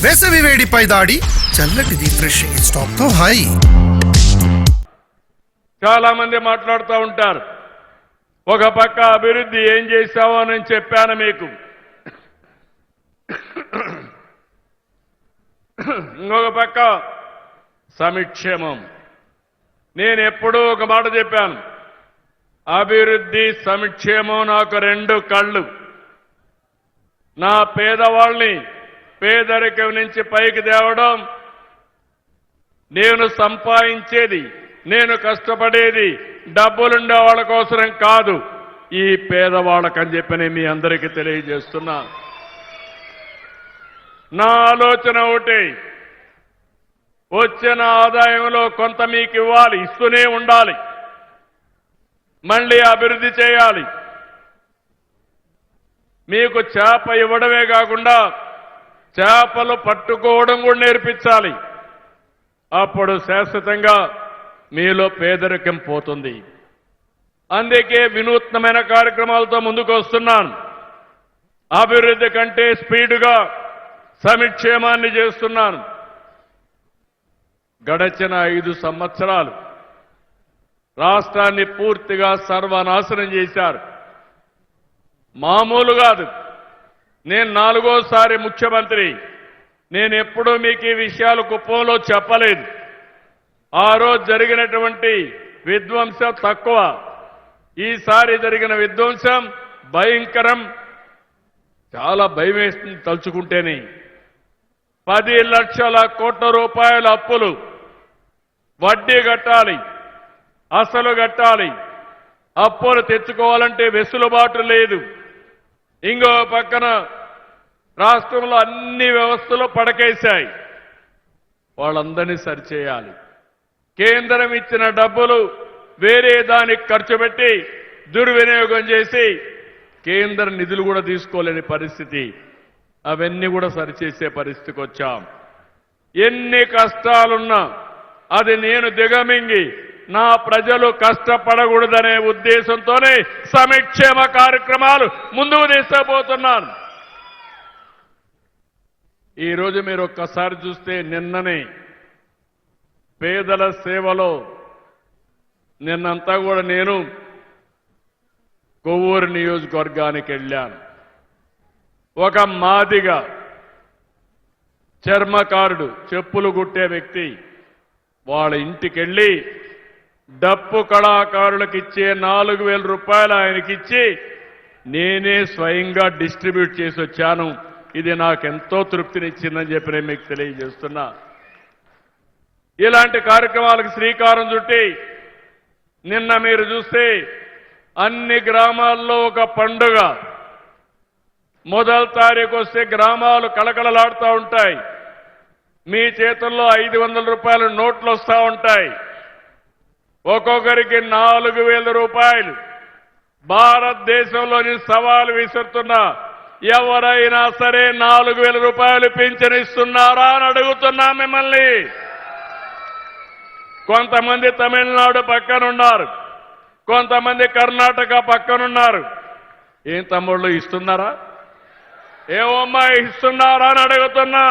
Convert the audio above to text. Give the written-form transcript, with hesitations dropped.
వేసవి వేడిపై దాడి, చల్లటి రిఫ్రెషింగ్ స్టాప్ తో హాయి. చాలా మంది మాట్లాడుతూ ఉంటారు. ఒక పక్క అభివృద్ధి ఏం చేశావో అని చెప్పాను మీకు. ఇంకొక పక్క సంక్షేమం. నేను ఎప్పుడూ ఒక మాట చెప్పాను, అభివృద్ధి సంక్షేమం నాకు రెండు కళ్ళు. నా పేదవాళ్ళని పేదరికం నుంచి పైకి తేవడం, నేను సంపాదించేది, నేను కష్టపడేది డబ్బులుండే వాళ్ళ కోసరం కాదు, ఈ పేదవాళ్ళకని చెప్పి నేను మీ అందరికీ తెలియజేస్తున్నా. నా ఆలోచన ఒకటి, వచ్చిన ఆదాయంలో కొంత మీకు ఇవ్వాలి, ఇస్తూనే ఉండాలి, మళ్ళీ అభివృద్ధి చేయాలి. మీకు చేప ఇవ్వడమే కాకుండా చేపలు పట్టుకోవడం కూడా నేర్పించాలి. అప్పుడు శాశ్వతంగా మీలో పేదరికం పోతుంది. అందుకే వినూత్నమైన కార్యక్రమాలతో ముందుకు వస్తున్నాను. అభివృద్ధి కంటే స్పీడుగా సంక్షేమాన్ని చేస్తున్నాను. గడచిన 5 సంవత్సరాలు రాష్ట్రాన్ని పూర్తిగా సర్వనాశనం చేశారు. మామూలు కాదు. నేను 4వ సారి ముఖ్యమంత్రి. నేను ఎప్పుడూ మీకు ఈ విషయాలు కుప్పంలో చెప్పలేదు. ఆ రోజు జరిగినటువంటి విధ్వంసం తక్కువ, ఈసారి జరిగిన విధ్వంసం భయంకరం. చాలా భయం వేస్తుంది తలుచుకుంటేనే. 10 లక్షల కోట్ల రూపాయల అప్పులు, వడ్డీ కట్టాలి, అసలు కట్టాలి. అప్పులు తెచ్చుకోవాలంటే వెసులుబాటు లేదు. ఇంకో పక్కన రాష్ట్రంలో అన్ని వ్యవస్థలు పడకేశాయి. వాళ్ళందరినీ సరిచేయాలి. కేంద్రం ఇచ్చిన డబ్బులు వేరే దానికి ఖర్చు పెట్టి దుర్వినియోగం చేసి కేంద్ర నిధులు కూడా తీసుకోలేని పరిస్థితి. అవన్నీ కూడా సరిచేసే పరిస్థితికి వచ్చాం. ఎన్ని కష్టాలున్నా అది నేను దిగమింగి నా ప్రజలు కష్టపడకూడదనే ఉద్దేశంతోనే సంక్షేమ కార్యక్రమాలు ముందుకు తీసుకుపోతున్నాను. ఈరోజు మీరు ఒక్కసారి చూస్తే, నిన్ననే పేదల సేవలో నిన్నంతా కూడా నేను కొవ్వూరు నియోజకవర్గానికి వెళ్ళాను. ఒక మాదిగ చర్మకారుడు, చెప్పులు కుట్టే వ్యక్తి, వాళ్ళ ఇంటికెళ్ళి డప్పు కళాకారులకు ఇచ్చే 4,000 రూపాయలు ఆయనకిచ్చి నేనే స్వయంగా డిస్ట్రిబ్యూట్ చేసి వచ్చాను. ఇది నాకెంతో తృప్తినిచ్చిందని చెప్పి నేను మీకు తెలియజేస్తున్నా. ఇలాంటి కార్యక్రమాలకు శ్రీకారం చుట్టి నిన్న మీరు చూస్తే అన్ని గ్రామాల్లో ఒక పండుగ. మొదటి తారీఖు వస్తే గ్రామాలు కళకళలాడుతూ ఉంటాయి. మీ చేతుల్లో 500 రూపాయల నోట్లు వస్తూ ఉంటాయి. ఒక్కొక్కరికి 4,000 రూపాయలు. భారతదేశంలోని సవాలు విసురుతున్నా, ఎవరైనా సరే 4,000 రూపాయలు పింఛన్ ఇస్తున్నారా అని అడుగుతున్నా మిమ్మల్ని. కొంతమంది తమిళనాడు పక్కనున్నారు, కొంతమంది కర్ణాటక పక్కనున్నారు. ఏం తమ్ముళ్ళు ఇస్తున్నారా? ఏమమ్మా ఇస్తున్నారా అని అడుగుతున్నా.